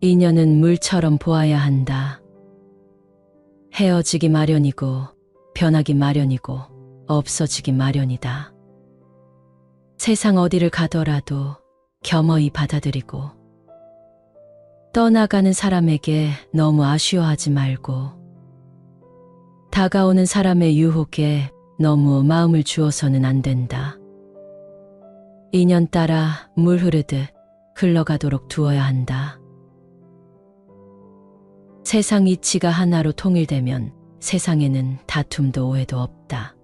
인연은 물처럼 보아야 한다. 헤어지기 마련이고 변하기 마련이고 없어지기 마련이다. 세상 어디를 가더라도 겸허히 받아들이고 떠나가는 사람에게 너무 아쉬워하지 말고 다가오는 사람의 유혹에 너무 마음을 주어서는 안 된다. 인연 따라 물 흐르듯 흘러가도록 두어야 한다. 세상 이치가 하나로 통일되면 세상에는 다툼도 오해도 없다.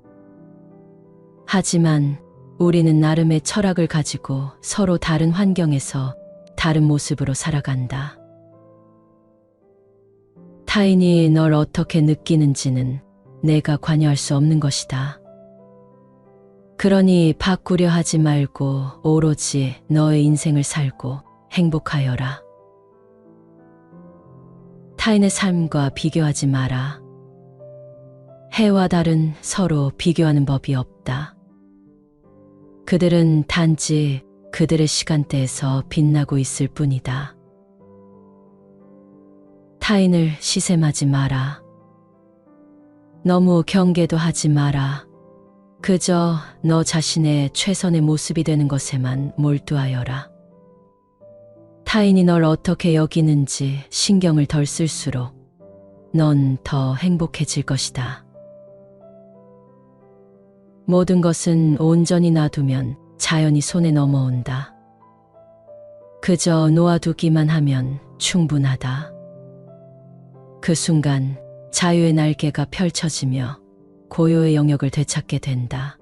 하지만 우리는 나름의 철학을 가지고 서로 다른 환경에서 다른 모습으로 살아간다. 타인이 널 어떻게 느끼는지는 내가 관여할 수 없는 것이다. 그러니 바꾸려 하지 말고 오로지 너의 인생을 살고 행복하여라. 타인의 삶과 비교하지 마라. 해와 달은 서로 비교하는 법이 없다. 그들은 단지 그들의 시간대에서 빛나고 있을 뿐이다. 타인을 시샘하지 마라. 너무 경계도 하지 마라. 그저 너 자신의 최선의 모습이 되는 것에만 몰두하여라. 타인이 널 어떻게 여기는지 신경을 덜 쓸수록 넌 더 행복해질 것이다. 모든 것은 온전히 놔두면 자연히 손에 넘어온다. 그저 놓아두기만 하면 충분하다. 그 순간 자유의 날개가 펼쳐지며 고요의 영역을 되찾게 된다.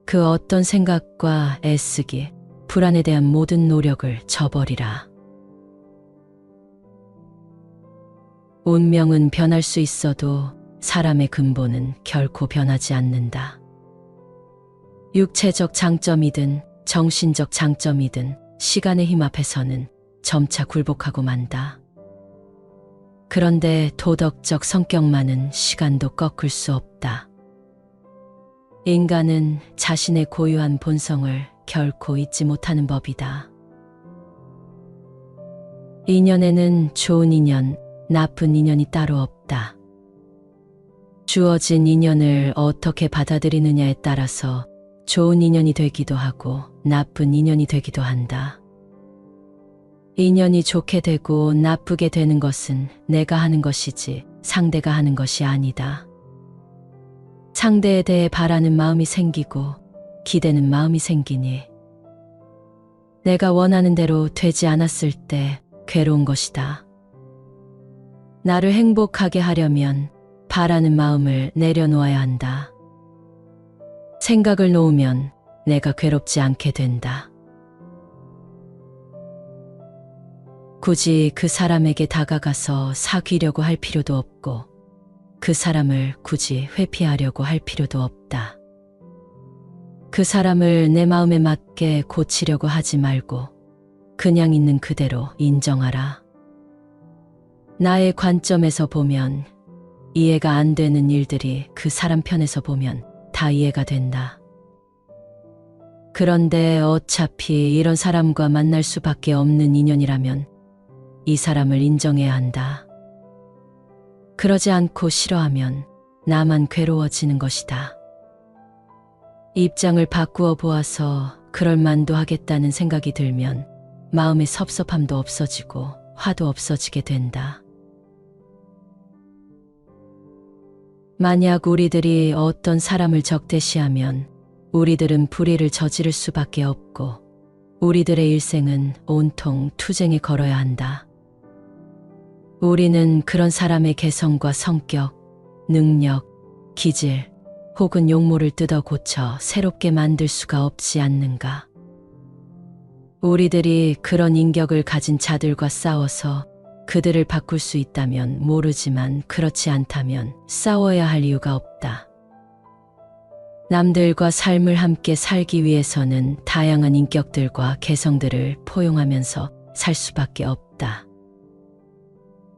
그 어떤 생각과 애쓰기, 불안에 대한 모든 노력을 저버리라. 운명은 변할 수 있어도 사람의 근본은 결코 변하지 않는다. 육체적 장점이든 정신적 장점이든 시간의 힘 앞에서는 점차 굴복하고 만다. 그런데 도덕적 성격만은 시간도 꺾을 수 없다. 인간은 자신의 고유한 본성을 결코 잊지 못하는 법이다. 인연에는 좋은 인연, 나쁜 인연이 따로 없다. 주어진 인연을 어떻게 받아들이느냐에 따라서 좋은 인연이 되기도 하고 나쁜 인연이 되기도 한다. 인연이 좋게 되고 나쁘게 되는 것은 내가 하는 것이지 상대가 하는 것이 아니다. 상대에 대해 바라는 마음이 생기고 기대는 마음이 생기니 내가 원하는 대로 되지 않았을 때 괴로운 것이다. 나를 행복하게 하려면 바라는 마음을 내려놓아야 한다. 생각을 놓으면 내가 괴롭지 않게 된다. 굳이 그 사람에게 다가가서 사귀려고 할 필요도 없고 그 사람을 굳이 회피하려고 할 필요도 없다. 그 사람을 내 마음에 맞게 고치려고 하지 말고 그냥 있는 그대로 인정하라. 나의 관점에서 보면 이해가 안 되는 일들이 그 사람 편에서 보면 다 이해가 된다. 그런데 어차피 이런 사람과 만날 수밖에 없는 인연이라면 이 사람을 인정해야 한다. 그러지 않고 싫어하면 나만 괴로워지는 것이다. 입장을 바꾸어 보아서 그럴 만도 하겠다는 생각이 들면 마음의 섭섭함도 없어지고 화도 없어지게 된다. 만약 우리들이 어떤 사람을 적대시하면 우리들은 불의를 저지를 수밖에 없고 우리들의 일생은 온통 투쟁에 걸어야 한다. 우리는 그런 사람의 개성과 성격, 능력, 기질 혹은 용모를 뜯어 고쳐 새롭게 만들 수가 없지 않는가. 우리들이 그런 인격을 가진 자들과 싸워서 그들을 바꿀 수 있다면 모르지만 그렇지 않다면 싸워야 할 이유가 없다. 남들과 삶을 함께 살기 위해서는 다양한 인격들과 개성들을 포용하면서 살 수밖에 없다.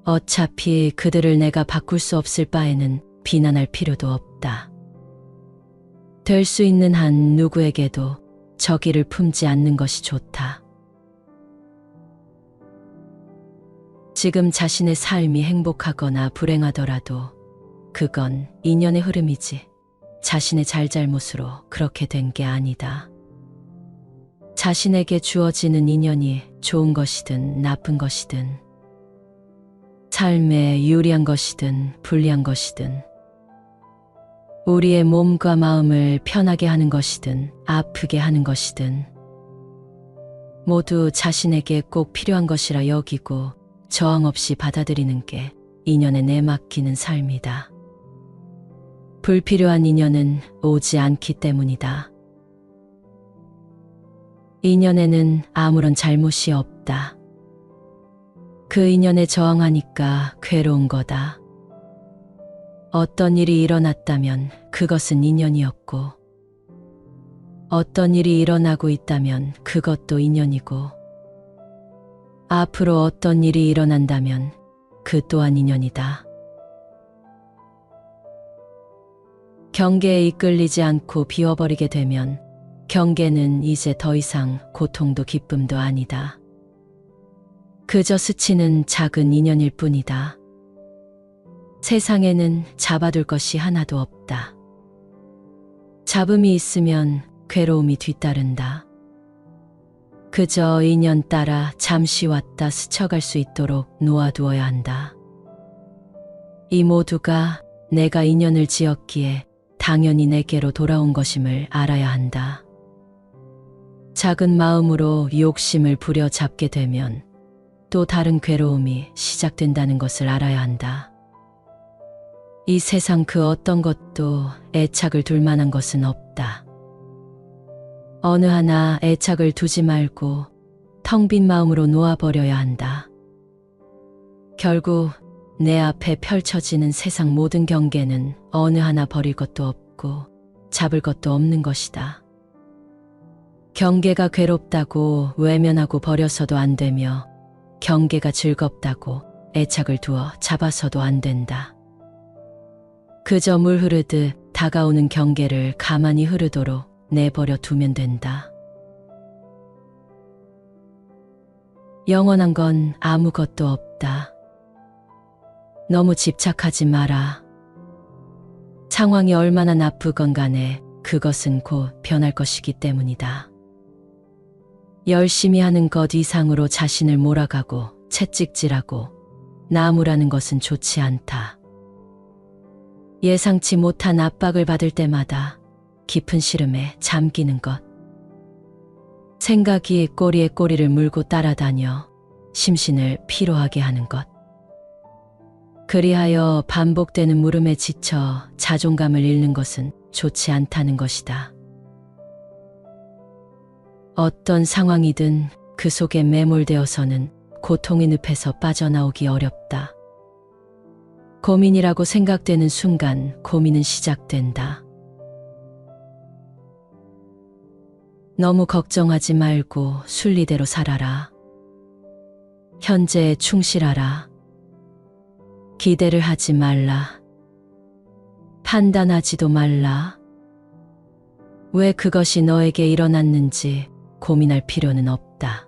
어차피 그들을 내가 바꿀 수 없을 바에는 비난할 필요도 없다. 될 수 있는 한 누구에게도 저기를 품지 않는 것이 좋다. 지금 자신의 삶이 행복하거나 불행하더라도 그건 인연의 흐름이지 자신의 잘잘못으로 그렇게 된 게 아니다. 자신에게 주어지는 인연이 좋은 것이든 나쁜 것이든 삶에 유리한 것이든 불리한 것이든 우리의 몸과 마음을 편하게 하는 것이든 아프게 하는 것이든 모두 자신에게 꼭 필요한 것이라 여기고 저항 없이 받아들이는 게 인연에 내맡기는 삶이다. 불필요한 인연은 오지 않기 때문이다. 인연에는 아무런 잘못이 없다. 그 인연에 저항하니까 괴로운 거다. 어떤 일이 일어났다면 그것은 인연이었고, 어떤 일이 일어나고 있다면 그것도 인연이고, 앞으로 어떤 일이 일어난다면 그 또한 인연이다. 경계에 이끌리지 않고 비워버리게 되면 경계는 이제 더 이상 고통도 기쁨도 아니다. 그저 스치는 작은 인연일 뿐이다. 세상에는 잡아둘 것이 하나도 없다. 잡음이 있으면 괴로움이 뒤따른다. 그저 인연 따라 잠시 왔다 스쳐갈 수 있도록 놓아두어야 한다. 이 모두가 내가 인연을 지었기에 당연히 내게로 돌아온 것임을 알아야 한다. 작은 마음으로 욕심을 부려잡게 되면 또 다른 괴로움이 시작된다는 것을 알아야 한다. 이 세상 그 어떤 것도 애착을 둘 만한 것은 없다. 어느 하나 애착을 두지 말고 텅 빈 마음으로 놓아버려야 한다. 결국 내 앞에 펼쳐지는 세상 모든 경계는 어느 하나 버릴 것도 없고 잡을 것도 없는 것이다. 경계가 괴롭다고 외면하고 버려서도 안 되며 경계가 즐겁다고 애착을 두어 잡아서도 안 된다. 그저 물 흐르듯 다가오는 경계를 가만히 흐르도록 내버려 두면 된다. 영원한 건 아무것도 없다. 너무 집착하지 마라. 상황이 얼마나 나쁘건 간에 그것은 곧 변할 것이기 때문이다. 열심히 하는 것 이상으로 자신을 몰아가고 채찍질하고 나무라는 것은 좋지 않다. 예상치 못한 압박을 받을 때마다 깊은 시름에 잠기는 것. 생각이 꼬리에 꼬리를 물고 따라다녀 심신을 피로하게 하는 것. 그리하여 반복되는 물음에 지쳐 자존감을 잃는 것은 좋지 않다는 것이다. 어떤 상황이든 그 속에 매몰되어서는 고통의 늪에서 빠져나오기 어렵다. 고민이라고 생각되는 순간 고민은 시작된다. 너무 걱정하지 말고 순리대로 살아라. 현재에 충실하라. 기대를 하지 말라. 판단하지도 말라. 왜 그것이 너에게 일어났는지 고민할 필요는 없다.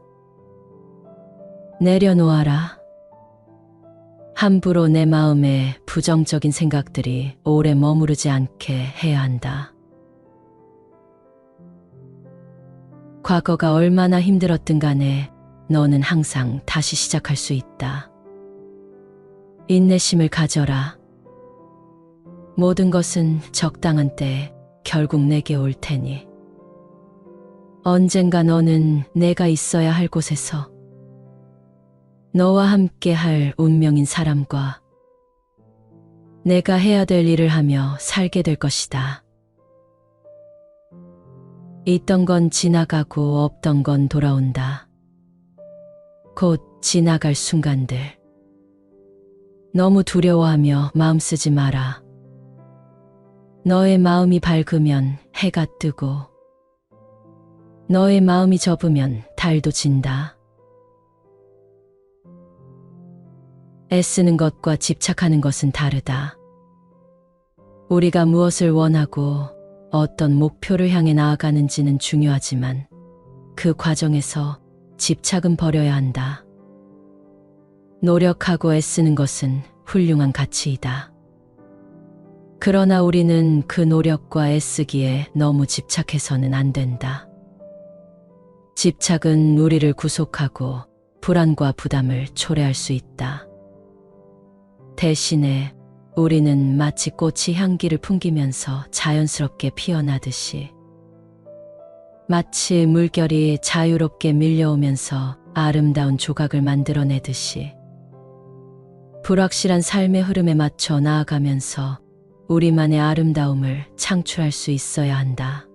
내려놓아라. 함부로 내 마음에 부정적인 생각들이 오래 머무르지 않게 해야 한다. 과거가 얼마나 힘들었든 간에 너는 항상 다시 시작할 수 있다. 인내심을 가져라. 모든 것은 적당한 때에 결국 내게 올 테니. 언젠가 너는 내가 있어야 할 곳에서 너와 함께 할 운명인 사람과 내가 해야 될 일을 하며 살게 될 것이다. 있던 건 지나가고 없던 건 돌아온다. 곧 지나갈 순간들. 너무 두려워하며 마음 쓰지 마라. 너의 마음이 밝으면 해가 뜨고 너의 마음이 접으면 달도 진다. 애쓰는 것과 집착하는 것은 다르다. 우리가 무엇을 원하고 어떤 목표를 향해 나아가는지는 중요하지만 그 과정에서 집착은 버려야 한다. 노력하고 애쓰는 것은 훌륭한 가치이다. 그러나 우리는 그 노력과 애쓰기에 너무 집착해서는 안 된다. 집착은 우리를 구속하고 불안과 부담을 초래할 수 있다. 대신에 우리는 마치 꽃이 향기를 풍기면서 자연스럽게 피어나듯이, 마치 물결이 자유롭게 밀려오면서 아름다운 조각을 만들어내듯이 불확실한 삶의 흐름에 맞춰 나아가면서 우리만의 아름다움을 창출할 수 있어야 한다.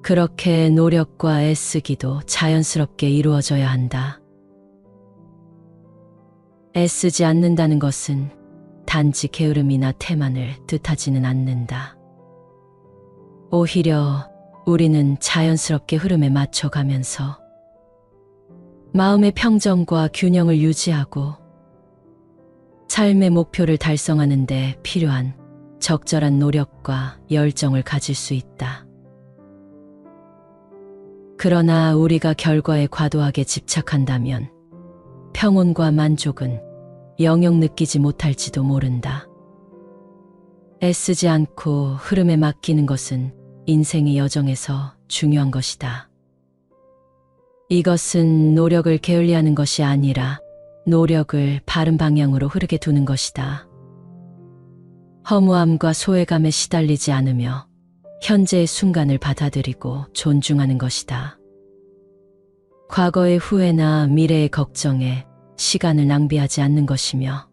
그렇게 노력과 애쓰기도 자연스럽게 이루어져야 한다. 애쓰지 않는다는 것은 단지 게으름이나 태만을 뜻하지는 않는다. 오히려 우리는 자연스럽게 흐름에 맞춰가면서 마음의 평정과 균형을 유지하고 삶의 목표를 달성하는 데 필요한 적절한 노력과 열정을 가질 수 있다. 그러나 우리가 결과에 과도하게 집착한다면 평온과 만족은 영영 느끼지 못할지도 모른다. 애쓰지 않고 흐름에 맡기는 것은 인생의 여정에서 중요한 것이다. 이것은 노력을 게을리하는 것이 아니라 노력을 바른 방향으로 흐르게 두는 것이다. 허무함과 소외감에 시달리지 않으며 현재의 순간을 받아들이고 존중하는 것이다. 과거의 후회나 미래의 걱정에 시간을 낭비하지 않는 것이며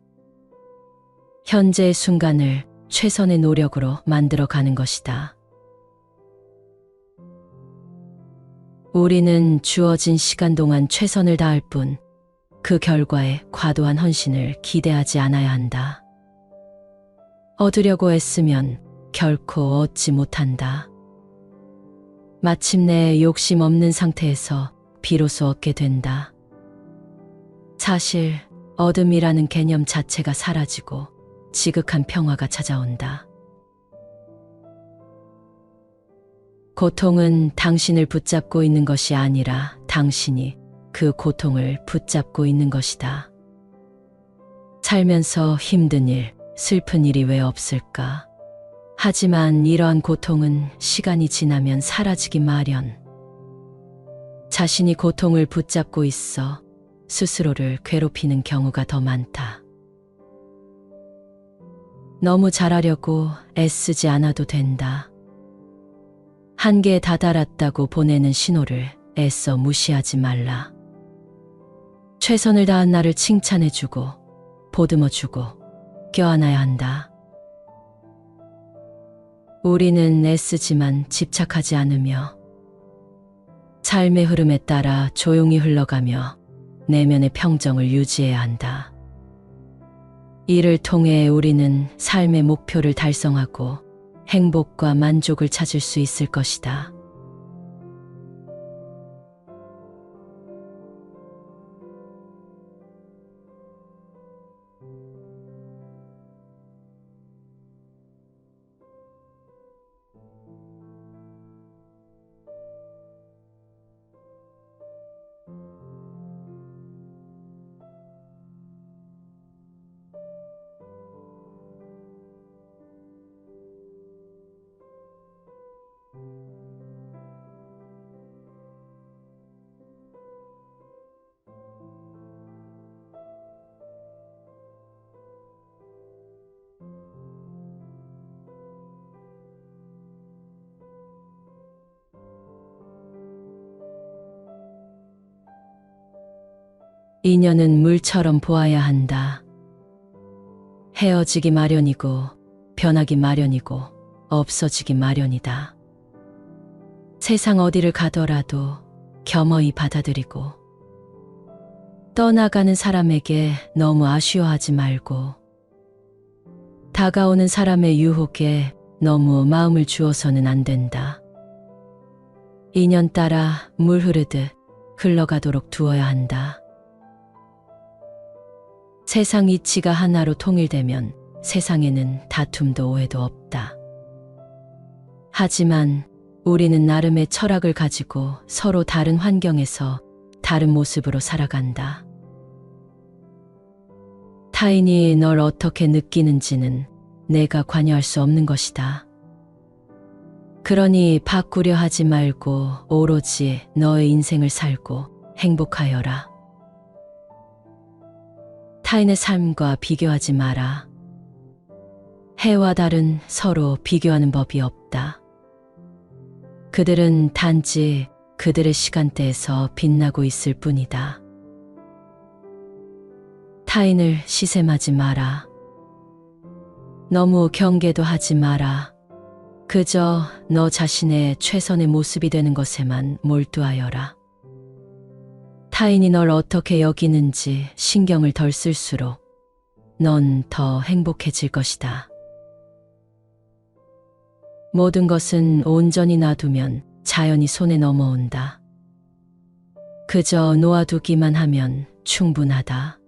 현재의 순간을 최선의 노력으로 만들어가는 것이다. 우리는 주어진 시간 동안 최선을 다할 뿐 그 결과에 과도한 헌신을 기대하지 않아야 한다. 얻으려고 애쓰면 결코 얻지 못한다. 마침내 욕심 없는 상태에서 비로소 얻게 된다. 사실 얻음이라는 개념 자체가 사라지고 지극한 평화가 찾아온다. 고통은 당신을 붙잡고 있는 것이 아니라 당신이 그 고통을 붙잡고 있는 것이다. 살면서 힘든 일, 슬픈 일이 왜 없을까? 하지만 이러한 고통은 시간이 지나면 사라지기 마련. 자신이 고통을 붙잡고 있어 스스로를 괴롭히는 경우가 더 많다. 너무 잘하려고 애쓰지 않아도 된다. 한계에 다다랐다고 보내는 신호를 애써 무시하지 말라. 최선을 다한 나를 칭찬해주고 보듬어주고 껴안아야 한다. 우리는 애쓰지만 집착하지 않으며 삶의 흐름에 따라 조용히 흘러가며 내면의 평정을 유지해야 한다. 이를 통해 우리는 삶의 목표를 달성하고 행복과 만족을 찾을 수 있을 것이다. 인연은 물처럼 보아야 한다. 헤어지기 마련이고 변하기 마련이고 없어지기 마련이다. 세상 어디를 가더라도 겸허히 받아들이고 떠나가는 사람에게 너무 아쉬워하지 말고 다가오는 사람의 유혹에 너무 마음을 주어서는 안 된다. 인연 따라 물 흐르듯 흘러가도록 두어야 한다. 세상 이치가 하나로 통일되면 세상에는 다툼도 오해도 없다. 하지만 우리는 나름의 철학을 가지고 서로 다른 환경에서 다른 모습으로 살아간다. 타인이 널 어떻게 느끼는지는 내가 관여할 수 없는 것이다. 그러니 바꾸려 하지 말고 오로지 너의 인생을 살고 행복하여라. 타인의 삶과 비교하지 마라. 해와 달은 서로 비교하는 법이 없다. 그들은 단지 그들의 시간대에서 빛나고 있을 뿐이다. 타인을 시샘하지 마라. 너무 경계도 하지 마라. 그저 너 자신의 최선의 모습이 되는 것에만 몰두하여라. 타인이 널 어떻게 여기는지 신경을 덜 쓸수록 넌 더 행복해질 것이다. 모든 것은 온전히 놔두면 자연히 손에 넘어온다. 그저 놓아두기만 하면 충분하다.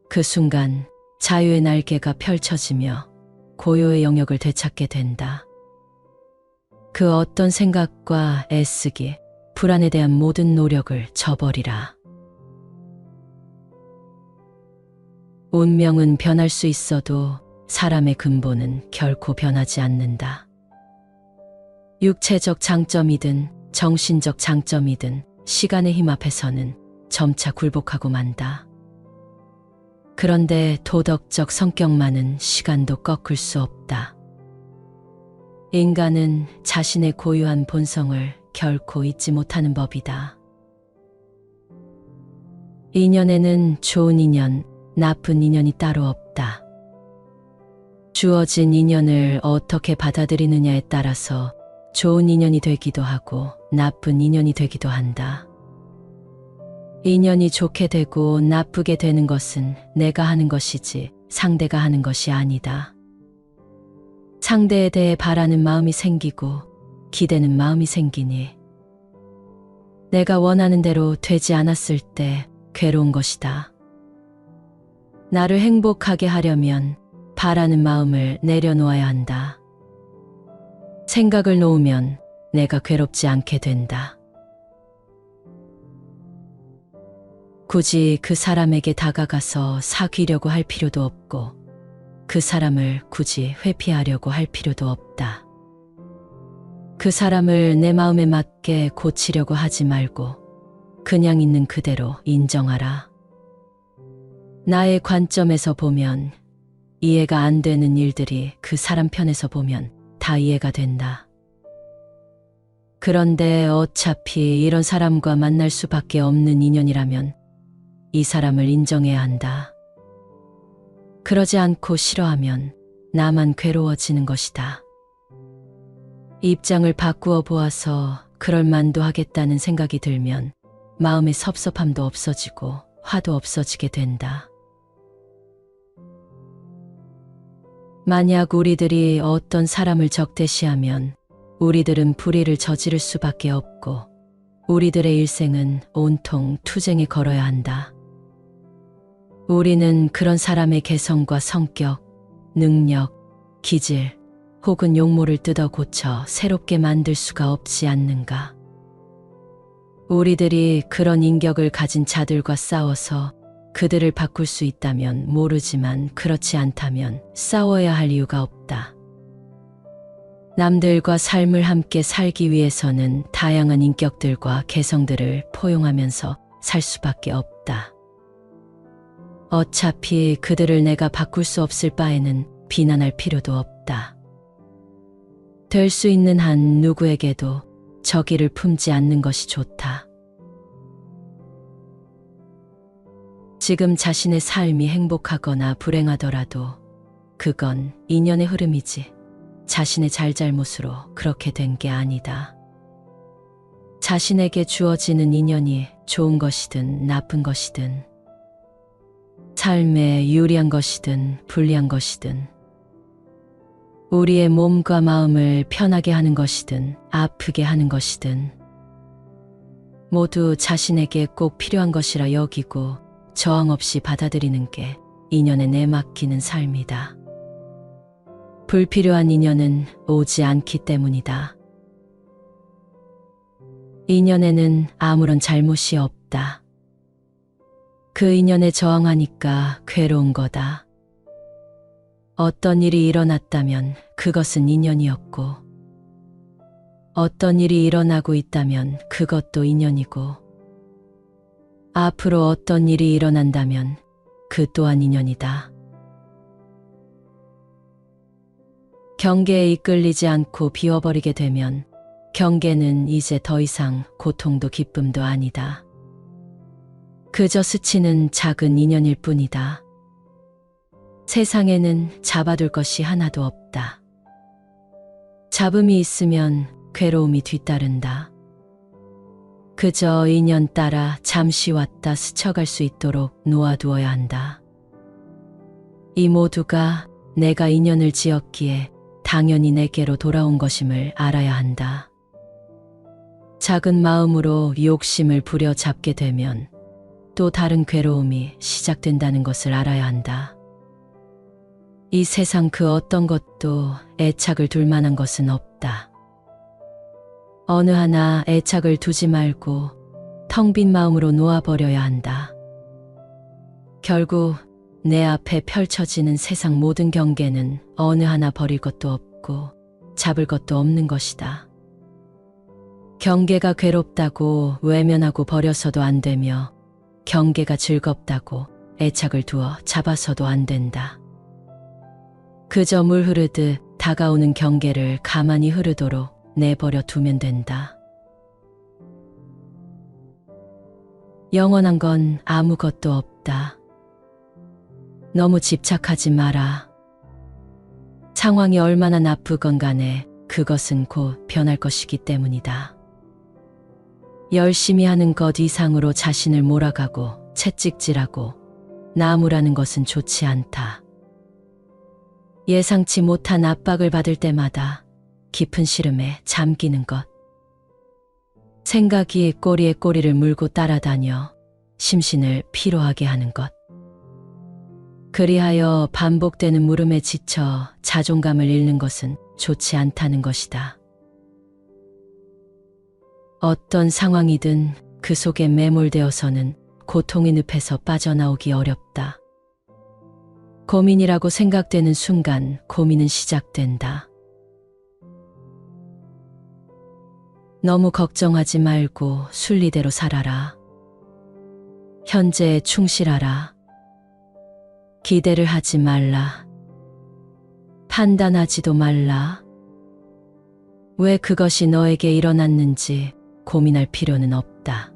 그 순간 자유의 날개가 펼쳐지며 고요의 영역을 되찾게 된다. 그 어떤 생각과 애쓰기, 불안에 대한 모든 노력을 저버리라. 운명은 변할 수 있어도 사람의 근본은 결코 변하지 않는다. 육체적 장점이든 정신적 장점이든 시간의 힘 앞에서는 점차 굴복하고 만다. 그런데 도덕적 성격만은 시간도 꺾을 수 없다. 인간은 자신의 고유한 본성을 결코 잊지 못하는 법이다. 인연에는 좋은 인연, 나쁜 인연이 따로 없다. 주어진 인연을 어떻게 받아들이느냐에 따라서 좋은 인연이 되기도 하고 나쁜 인연이 되기도 한다. 인연이 좋게 되고 나쁘게 되는 것은 내가 하는 것이지 상대가 하는 것이 아니다. 상대에 대해 바라는 마음이 생기고 기대는 마음이 생기니 내가 원하는 대로 되지 않았을 때 괴로운 것이다. 나를 행복하게 하려면 바라는 마음을 내려놓아야 한다. 생각을 놓으면 내가 괴롭지 않게 된다. 굳이 그 사람에게 다가가서 사귀려고 할 필요도 없고 그 사람을 굳이 회피하려고 할 필요도 없다. 그 사람을 내 마음에 맞게 고치려고 하지 말고 그냥 있는 그대로 인정하라. 나의 관점에서 보면 이해가 안 되는 일들이 그 사람 편에서 보면 다 이해가 된다. 그런데 어차피 이런 사람과 만날 수밖에 없는 인연이라면 이 사람을 인정해야 한다. 그러지 않고 싫어하면 나만 괴로워지는 것이다. 입장을 바꾸어 보아서 그럴 만도 하겠다는 생각이 들면 마음의 섭섭함도 없어지고 화도 없어지게 된다. 만약 우리들이 어떤 사람을 적대시하면 우리들은 불의를 저지를 수밖에 없고 우리들의 일생은 온통 투쟁에 걸어야 한다. 우리는 그런 사람의 개성과 성격, 능력, 기질 혹은 용모를 뜯어 고쳐 새롭게 만들 수가 없지 않는가. 우리들이 그런 인격을 가진 자들과 싸워서 그들을 바꿀 수 있다면 모르지만 그렇지 않다면 싸워야 할 이유가 없다. 남들과 삶을 함께 살기 위해서는 다양한 인격들과 개성들을 포용하면서 살 수밖에 없다. 어차피 그들을 내가 바꿀 수 없을 바에는 비난할 필요도 없다. 될 수 있는 한 누구에게도 적의를 품지 않는 것이 좋다. 지금 자신의 삶이 행복하거나 불행하더라도 그건 인연의 흐름이지 자신의 잘잘못으로 그렇게 된 게 아니다. 자신에게 주어지는 인연이 좋은 것이든 나쁜 것이든 삶에 유리한 것이든 불리한 것이든 우리의 몸과 마음을 편하게 하는 것이든 아프게 하는 것이든 모두 자신에게 꼭 필요한 것이라 여기고 저항 없이 받아들이는 게 인연에 내맡기는 삶이다. 불필요한 인연은 오지 않기 때문이다. 인연에는 아무런 잘못이 없다. 그 인연에 저항하니까 괴로운 거다. 어떤 일이 일어났다면 그것은 인연이었고, 어떤 일이 일어나고 있다면 그것도 인연이고, 앞으로 어떤 일이 일어난다면 그 또한 인연이다. 경계에 이끌리지 않고 비워버리게 되면 경계는 이제 더 이상 고통도 기쁨도 아니다. 그저 스치는 작은 인연일 뿐이다. 세상에는 잡아둘 것이 하나도 없다. 잡음이 있으면 괴로움이 뒤따른다. 그저 인연 따라 잠시 왔다 스쳐갈 수 있도록 놓아두어야 한다. 이 모두가 내가 인연을 지었기에 당연히 내게로 돌아온 것임을 알아야 한다. 작은 마음으로 욕심을 부려잡게 되면 또 다른 괴로움이 시작된다는 것을 알아야 한다. 이 세상 그 어떤 것도 애착을 둘 만한 것은 없다. 어느 하나 애착을 두지 말고 텅 빈 마음으로 놓아버려야 한다. 결국 내 앞에 펼쳐지는 세상 모든 경계는 어느 하나 버릴 것도 없고 잡을 것도 없는 것이다. 경계가 괴롭다고 외면하고 버려서도 안 되며 경계가 즐겁다고 애착을 두어 잡아서도 안 된다. 그저 물 흐르듯 다가오는 경계를 가만히 흐르도록 내버려 두면 된다. 영원한 건 아무것도 없다. 너무 집착하지 마라. 상황이 얼마나 나쁘건 간에 그것은 곧 변할 것이기 때문이다. 열심히 하는 것 이상으로 자신을 몰아가고 채찍질하고 나무라는 것은 좋지 않다. 예상치 못한 압박을 받을 때마다 깊은 시름에 잠기는 것. 생각이 꼬리에 꼬리를 물고 따라다녀 심신을 피로하게 하는 것. 그리하여 반복되는 물음에 지쳐 자존감을 잃는 것은 좋지 않다는 것이다. 어떤 상황이든 그 속에 매몰되어서는 고통의 늪에서 빠져나오기 어렵다. 고민이라고 생각되는 순간 고민은 시작된다. 너무 걱정하지 말고 순리대로 살아라. 현재에 충실하라. 기대를 하지 말라. 판단하지도 말라. 왜 그것이 너에게 일어났는지 고민할 필요는 없다.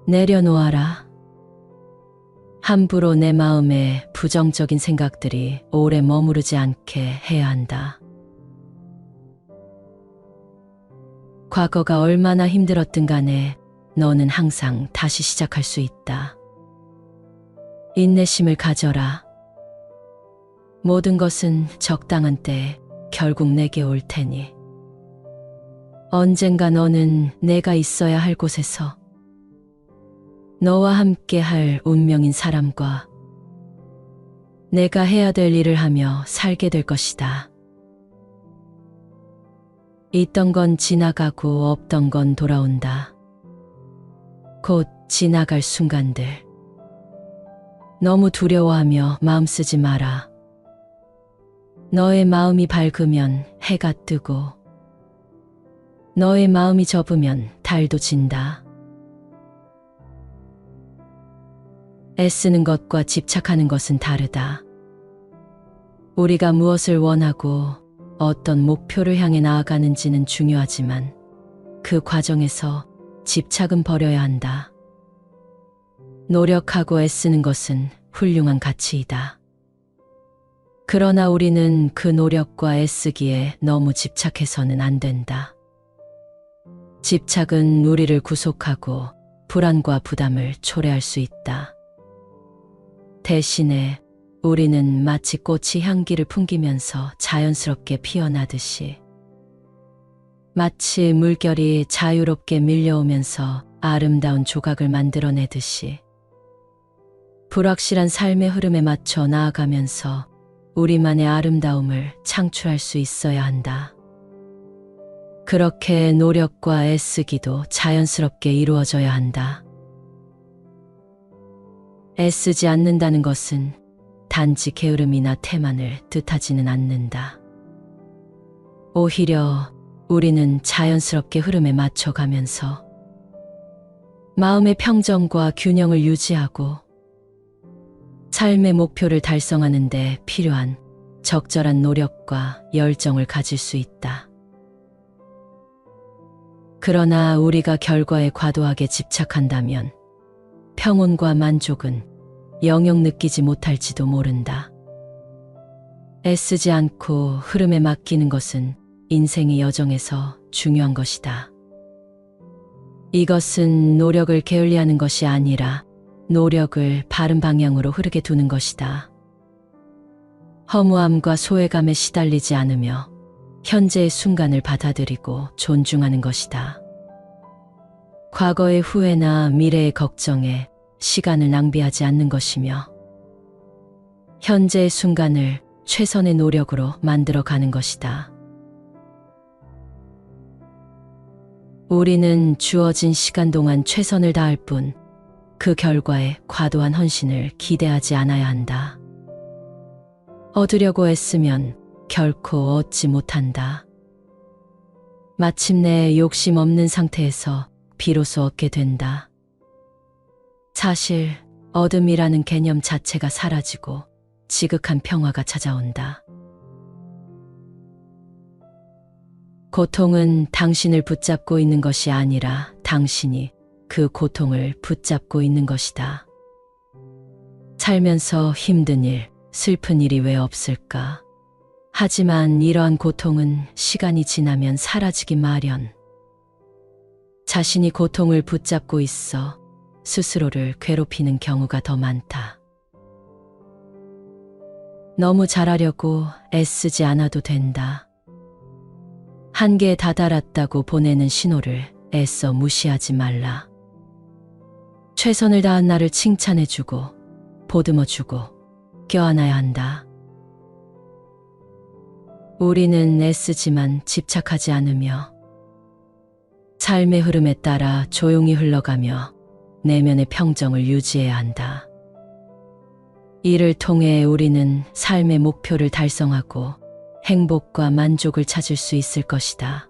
내려놓아라. 함부로 내 마음에 부정적인 생각들이 오래 머무르지 않게 해야 한다. 과거가 얼마나 힘들었든 간에 너는 항상 다시 시작할 수 있다. 인내심을 가져라. 모든 것은 적당한 때에 결국 내게 올 테니. 언젠가 너는 내가 있어야 할 곳에서 너와 함께 할 운명인 사람과 내가 해야 될 일을 하며 살게 될 것이다. 있던 건 지나가고 없던 건 돌아온다. 곧 지나갈 순간들. 너무 두려워하며 마음 쓰지 마라. 너의 마음이 밝으면 해가 뜨고 너의 마음이 접으면 달도 진다. 애쓰는 것과 집착하는 것은 다르다. 우리가 무엇을 원하고 어떤 목표를 향해 나아가는지는 중요하지만 그 과정에서 집착은 버려야 한다. 노력하고 애쓰는 것은 훌륭한 가치이다. 그러나 우리는 그 노력과 애쓰기에 너무 집착해서는 안 된다. 집착은 우리를 구속하고 불안과 부담을 초래할 수 있다. 대신에 우리는 마치 꽃이 향기를 풍기면서 자연스럽게 피어나듯이, 마치 물결이 자유롭게 밀려오면서 아름다운 조각을 만들어내듯이 불확실한 삶의 흐름에 맞춰 나아가면서 우리만의 아름다움을 창출할 수 있어야 한다. 그렇게 노력과 애쓰기도 자연스럽게 이루어져야 한다. 애쓰지 않는다는 것은 단지 게으름이나 태만을 뜻하지는 않는다. 오히려 우리는 자연스럽게 흐름에 맞춰가면서 마음의 평정과 균형을 유지하고 삶의 목표를 달성하는 데 필요한 적절한 노력과 열정을 가질 수 있다. 그러나 우리가 결과에 과도하게 집착한다면 평온과 만족은 영영 느끼지 못할지도 모른다. 애쓰지 않고 흐름에 맡기는 것은 인생의 여정에서 중요한 것이다. 이것은 노력을 게을리하는 것이 아니라 노력을 바른 방향으로 흐르게 두는 것이다. 허무함과 소외감에 시달리지 않으며 현재의 순간을 받아들이고 존중하는 것이다. 과거의 후회나 미래의 걱정에 시간을 낭비하지 않는 것이며 현재의 순간을 최선의 노력으로 만들어 가는 것이다. 우리는 주어진 시간 동안 최선을 다할 뿐 그 결과에 과도한 헌신을 기대하지 않아야 한다. 얻으려고 애쓰면 결코 얻지 못한다. 마침내 욕심 없는 상태에서 비로소 얻게 된다. 사실 얻음이라는 개념 자체가 사라지고 지극한 평화가 찾아온다. 고통은 당신을 붙잡고 있는 것이 아니라 당신이 그 고통을 붙잡고 있는 것이다. 살면서 힘든 일, 슬픈 일이 왜 없을까? 하지만 이러한 고통은 시간이 지나면 사라지기 마련. 자신이 고통을 붙잡고 있어 스스로를 괴롭히는 경우가 더 많다. 너무 잘하려고 애쓰지 않아도 된다. 한계에 다다랐다고 보내는 신호를 애써 무시하지 말라. 최선을 다한 나를 칭찬해주고 보듬어주고 껴안아야 한다. 우리는 애쓰지만 집착하지 않으며 삶의 흐름에 따라 조용히 흘러가며 내면의 평정을 유지해야 한다. 이를 통해 우리는 삶의 목표를 달성하고 행복과 만족을 찾을 수 있을 것이다.